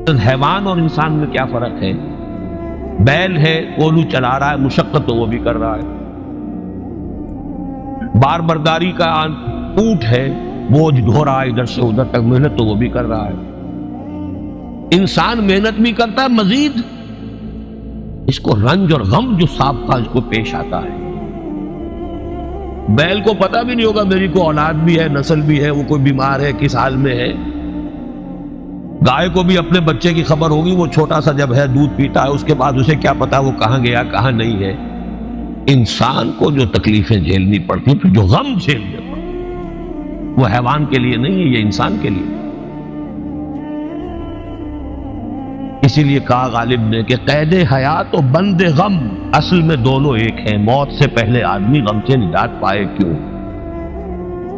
حیوان اور انسان میں کیا فرق ہے؟ بیل ہے، کولو چلا رہا ہے، مشقت تو وہ بھی کر رہا ہے. بار برداری کا اونٹ ہے، بوجھ ڈھو رہا ہے ادھر سے ادھر تک، محنت تو وہ بھی کر رہا ہے. انسان محنت بھی کرتا ہے، مزید اس کو رنج اور غم جو سابقہ اس کو پیش آتا ہے. بیل کو پتہ بھی نہیں ہوگا میری کو اولاد بھی ہے، نسل بھی ہے، وہ کوئی بیمار ہے، کس حال میں ہے. گائے کو بھی اپنے بچے کی خبر ہوگی، وہ چھوٹا سا جب ہے دودھ پیتا ہے، اس کے بعد اسے کیا پتا وہ کہاں گیا کہاں نہیں ہے. انسان کو جو تکلیفیں جھیلنی پڑتی ہیں، جو غم جھیلنے پڑتے، وہ حیوان کے لیے نہیں ہے، یہ انسان کے لیے. اسی لیے کہا غالب نے کہ قید حیات و بند غم اصل میں دونوں ایک ہیں. موت سے پہلے آدمی غم سے نجات پائے کیوں؟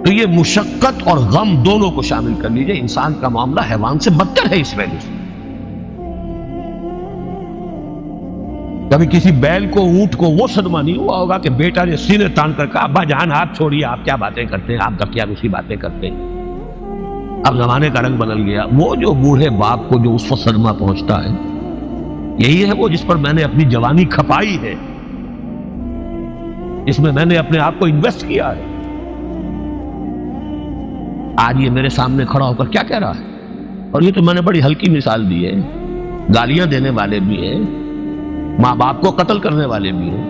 تو یہ مشقت اور غم دونوں کو شامل کر لیجئے. انسان کا معاملہ حیوان سے بدتر ہے اس وجہ سے. کبھی کسی بیل کو اونٹ کو وہ صدمہ نہیں ہوا ہوگا کہ بیٹا نے سینے تان کر کہا ابا جان آپ چھوڑیے، آپ کیا باتیں کرتے ہیں، آپ کیا دوسری باتیں کرتے ہیں. اب زمانے کا رنگ بدل گیا. وہ جو بوڑھے باپ کو جو اس وقت صدمہ پہنچتا ہے، یہی ہے وہ جس پر میں نے اپنی جوانی کھپائی ہے، جس میں میں نے اپنے آپ کو انویسٹ کیا ہے. آج یہ میرے سامنے کھڑا ہو کر کیا کہہ رہا ہے؟ اور یہ تو میں نے بڑی ہلکی مثال دی ہے. گالیاں دینے والے بھی ہیں، ماں باپ کو قتل کرنے والے بھی ہیں.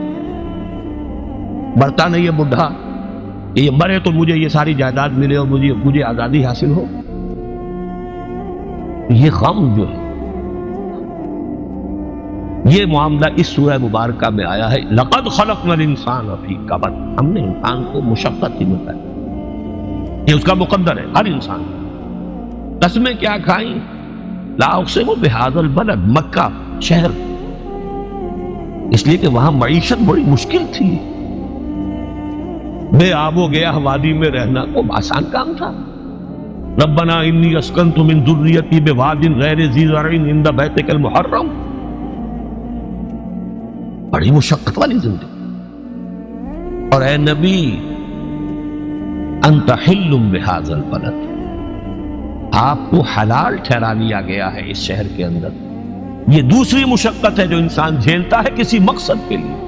مرتا نہیں ہے بڈھا، یہ مرے تو مجھے یہ ساری جائیداد ملے اور مجھے آزادی حاصل ہو. یہ غم جو ہے، یہ معاملہ اس سورہ مبارکہ میں آیا ہے. لقد خلقنا الانسان فی کبد، ہم نے انسان کو مشقت ہی بتائی. یہ اس کا مقدر ہے ہر انسان. قسمیں کیا کھائیں؟ لا اقسم بہذا البلد، مکہ شہر، اس لیے کہ وہاں معیشت بڑی مشکل تھی. بے آب و گیا وادی میں رہنا کوئی آسان کام تھا. ربنا انی اسکنت من ذریتی بواد غیر ذی زرع عند بیتک المحرم، بڑی مشقت والی زندگی. اور اے نبی انت حل بہذا البلد، آپ کو حلال ٹھہرا دیا گیا ہے اس شہر کے اندر. یہ دوسری مشقت ہے جو انسان جھیلتا ہے کسی مقصد کے لیے.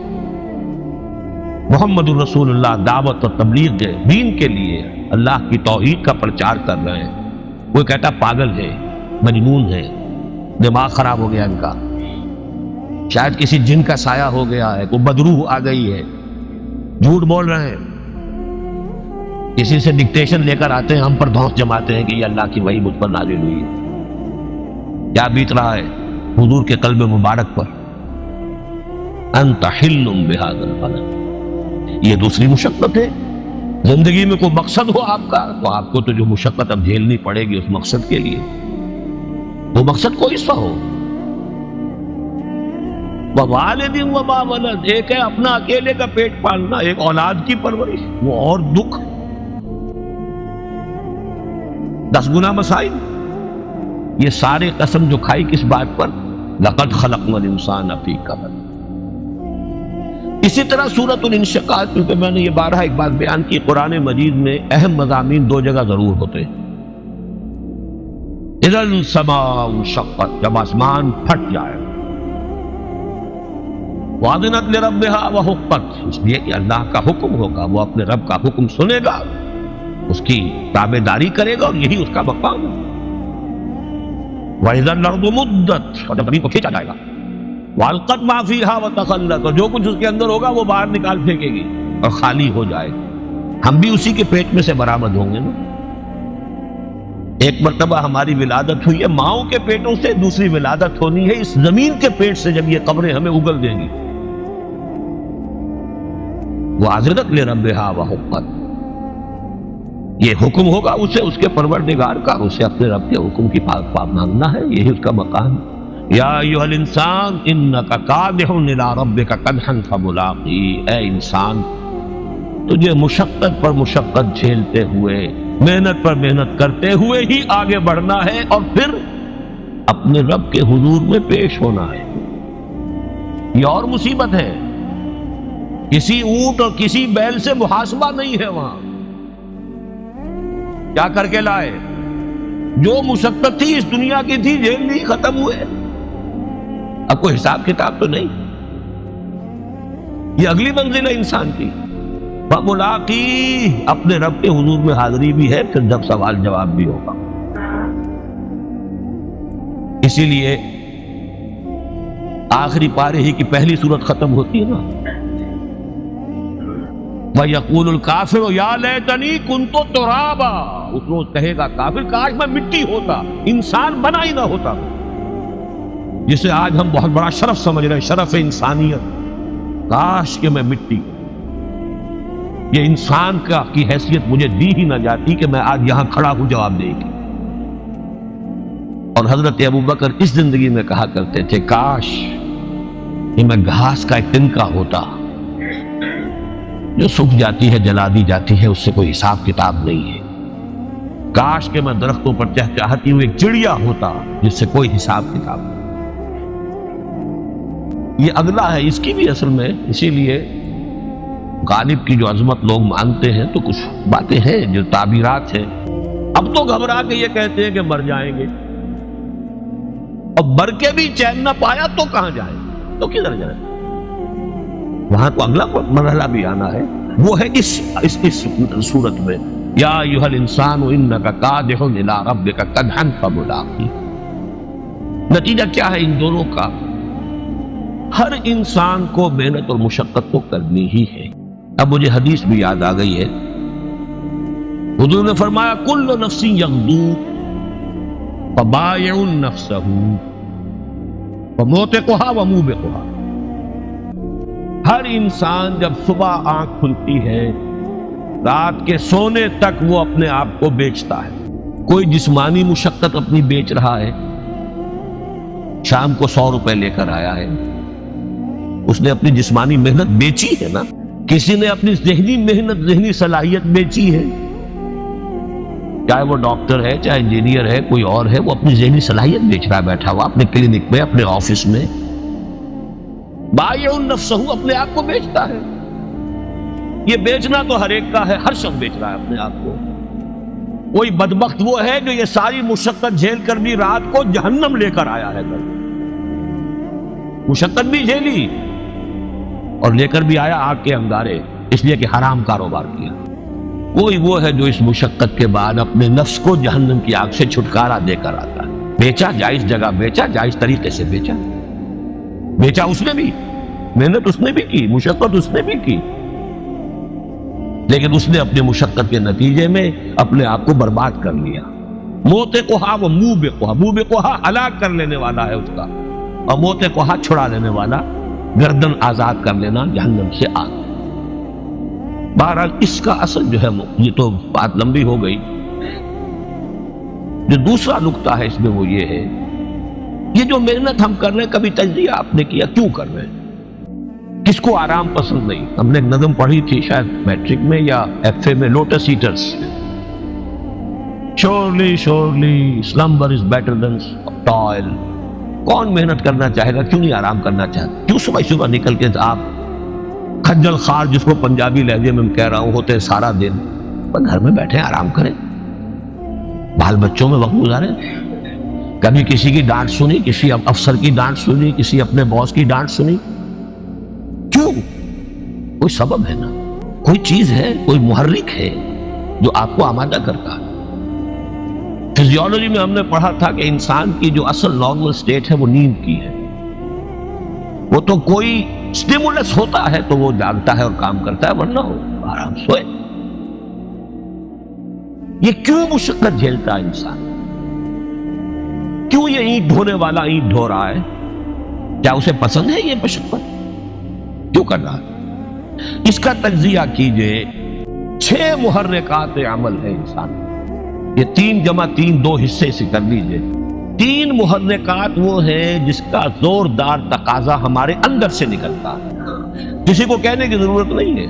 محمد الرسول اللہ دعوت و تبلیغ دین کے لیے اللہ کی توحید کا پرچار کر رہے ہیں. کوئی کہتا پاگل ہے، مجنون ہے، دماغ خراب ہو گیا ان کا، شاید کسی جن کا سایہ ہو گیا ہے، کوئی بدروح آ گئی ہے، جھوٹ بول رہے ہیں. کسی سے ڈکٹیشن لے کر آتے ہیں، ہم پر دھونس جماتے ہیں کہ یہ اللہ کی وحی مجھ پر نازل ہوئی ہے. کیا بیت رہا ہے حضور کے قلب مبارک پر؟ انت حل بہذا البلد، یہ دوسری مشقت ہے. زندگی میں کوئی مقصد ہو آپ کا، تو آپ کو تو جو مشقت اب جھیلنی پڑے گی اس مقصد کے لیے. وہ مقصد کوئی سا ہو. ووالد وما ولد، ایک ہے اپنا اکیلے کا پیٹ پالنا، ایک اولاد کی پرورش، وہ اور دکھ، 10 گنا مسائل. یہ سارے قسم جو کھائی کس بات پر؟ لقد خلقنا الانسان فی کبد. اسی طرح سورۃ الانشقاق، کیونکہ میں نے یہ بارہا ایک بات بیان کی، قرآن مجید میں اہم مضامین 2 جگہ ضرور ہوتے ہیں. اذا السماء انشقت، جب آسمان پھٹ جائے. وَأَذِنَتْ لِرَبِّهَا وَحُقَّتْ، اس لیے کہ اللہ کا حکم ہوگا، وہ اپنے رب کا حکم سنے گا، اس کی تابع داری کرے گا، اور یہی اس کا مقام ہے. وَإِذَا الْأَرْضُ مُدَّتْ، اور زمین کو کھینچا جائے گا. وَأَلْقَتْ مَا فِيهَا وَتَخَلَّتْ، اور جو کچھ اس کے اندر ہوگا وہ باہر نکال پھینکے گی اور خالی ہو جائے گا. ہم بھی اسی کے پیٹ میں سے برآمد ہوں گے نا. ایک مرتبہ ہماری ولادت ہوئی ہے ماؤں کے پیٹوں سے، دوسری ولادت ہونی ہے اس زمین کے پیٹ سے جب یہ قبریں ہمیں اگل دیں گی. وَأَذِنَتْ لِرَبِّهَا وَحُقَّتْ، یہ حکم ہوگا اسے اس کے پروردگار کا، اسے اپنے رب کے حکم کی پاک مانگنا ہے، یہی اس کا مقام. یا ایھا الانسان انک کادح الی ربک کدحا فملاقیہ، اے انسان تجھے مشقت پر مشقت جھیلتے ہوئے، محنت پر محنت کرتے ہوئے ہی آگے بڑھنا ہے، اور پھر اپنے رب کے حضور میں پیش ہونا ہے. یہ اور مصیبت ہے. کسی اونٹ اور کسی بیل سے محاسبہ نہیں ہے. وہاں کیا کر کے لائے؟ جو مشقت تھی اس دنیا کی تھی، جیل نہیں ختم ہوئے، اب کوئی حساب کتاب تو نہیں، یہ اگلی منزل ہے انسان کی۔ فملاقی، اپنے رب کے حضور میں حاضری بھی ہے، پھر جب سوال جواب بھی ہوگا۔ اسی لیے آخری پارے ہی کی پہلی صورت ختم ہوتی ہے نا، وَيَقُولُ الْكَافِرُ يَا لَيْتَنِي كُنتُ تُرَابًا، اس روز کہے گا کافر کاش میں مٹی ہوتا، انسان بنا ہی نہ ہوتا، جسے آج ہم بہت بڑا شرف سمجھ رہے ہیں، شرف انسانیت، کاش کہ میں مٹی، یہ انسان کی حیثیت مجھے دی ہی نہ جاتی کہ میں آج یہاں کھڑا ہوں جواب دے گی۔ اور حضرت ابوبکر اس زندگی میں کہا کرتے تھے کاش کہ میں گھاس کا ایک تنکا ہوتا جو سوکھ جاتی ہے، جلا دی جاتی ہے، اس سے کوئی حساب کتاب نہیں ہے، کاش کہ میں درختوں پر چہچہاتی ہوئی ایک چڑیا ہوتا جس سے کوئی حساب کتاب نہیں۔ یہ اگلا ہے اس کی بھی اصل میں، اسی لیے غالب کی جو عظمت لوگ مانتے ہیں تو کچھ باتیں ہیں جو تعبیرات ہیں۔ اب تو گھبرا کے یہ کہتے ہیں کہ مر جائیں گے، اور مر کے بھی چین نہ پایا تو کہاں جائیں، تو کدھر جائیں؟ وہاں تو اگلا مرحلہ بھی آنا ہے، وہ ہے اس صورت میں یا ایھا الانسان انک کادح الی ربک کدحا فملاقی۔ نتیجہ کیا ہے ان دونوں کا؟ ہر انسان کو محنت اور مشقت تو کرنی ہی ہے۔ اب مجھے حدیث بھی یاد آ گئی ہے، حضور نے فرمایا کل نفس یغدو فبائع نفسہ وموتقھا وموبقھا، ہر انسان جب صبح آنکھ کھلتی ہے رات کے سونے تک وہ اپنے آپ کو بیچتا ہے۔ کوئی جسمانی مشقت اپنی بیچ رہا ہے، شام کو 100 روپے لے کر آیا ہے، اس نے اپنی جسمانی محنت بیچی ہے نا۔ کسی نے اپنی ذہنی محنت، ذہنی صلاحیت بیچی ہے، چاہے وہ ڈاکٹر ہے، چاہے انجینئر ہے، کوئی اور ہے، وہ اپنی ذہنی صلاحیت بیچ رہا ہے بیٹھا ہوا اپنے کلینک میں، اپنے آفس میں۔ بائع نفسہ، اپنے آپ کو بیچتا ہے۔ یہ بیچنا تو ہر ایک کا ہے، ہر شخص بیچ رہا ہے اپنے آپ کو۔ کوئی بدبخت وہ ہے جو یہ ساری مشقت جھیل کر بھی رات کو جہنم لے کر آیا ہے، مشقت بھی جھیلی اور لے کر بھی آیا آگ کے انگارے، اس لیے کہ حرام کاروبار کیا۔ کوئی وہ ہے جو اس مشقت کے بعد اپنے نفس کو جہنم کی آگ سے چھٹکارا دے کر آتا ہے۔ بیچا، جائز جگہ بیچا، جائز طریقے سے بیچا، بیچا اس نے بھی، محنت اس نے بھی کی، مشقت اس نے بھی کی، لیکن اس نے اپنے مشقت کے نتیجے میں اپنے آپ کو برباد کر لیا۔ موتقھا و موبقھا، موبقھا ہلاک کر لینے والا ہے اس کا، اور موتقھا چھڑا لینے والا، گردن آزاد کر لینا جہنم سے آگ۔ بہرحال اس کا اصل جو ہے، یہ تو بات لمبی ہو گئی، جو دوسرا نقطہ ہے اس میں وہ یہ ہے، یہ جو محنت ہم کر رہے ہیں، کبھی تجزیہ آپ نے کیا کیوں کر رہے ہیں؟ کس کو آرام پسند نہیں؟ ہم نے ایک نظم پڑھی تھی شاید میٹرک میں یا ایف اے میں، lotus eaters, surely surely slumber is better than toil. کون محنت کرنا چاہے گا؟ کیوں نہیں آرام کرنا چاہتا؟ کیوں صبح صبح نکل کے آپ خجل خار، جس کو پنجابی لہجے میں کہہ رہا ہوں، ہوتے ہیں سارا دن، پر گھر میں بیٹھے آرام کریں، بال بچوں میں وقت گزاریں، کبھی کسی کی ڈانٹ سنی، کسی افسر کی ڈانٹ سنی، کسی اپنے باس کی ڈانٹ سنی؟ کیوں؟ کوئی سبب ہے نا، کوئی چیز ہے، کوئی محرک ہے جو آپ کو آمادہ کرتا ہے۔ فزیولوجی میں ہم نے پڑھا تھا کہ انسان کی جو اصل نارمل سٹیٹ ہے وہ نیند کی ہے، وہ تو کوئی سٹیمولس ہوتا ہے تو وہ جاگتا ہے اور کام کرتا ہے، ورنہ ہو آرام سوئے۔ یہ کیوں مشقت جھیلتا ہے انسان؟ کیوں یہ اینٹ ڈھونے والا اینٹ ڈھو رہا ہے؟ کیا اسے پسند ہے یہ مشقت؟ کیوں کر رہا ہے؟ اس کا تجزیہ کیجئے۔ 6 محرکات عمل ہے انسان، یہ 3 جمع 3 2 حصے سے کر لیجئے۔ 3 محرکات وہ ہیں جس کا زوردار تقاضا ہمارے اندر سے نکلتا ہے، کسی کو کہنے کی ضرورت نہیں ہے۔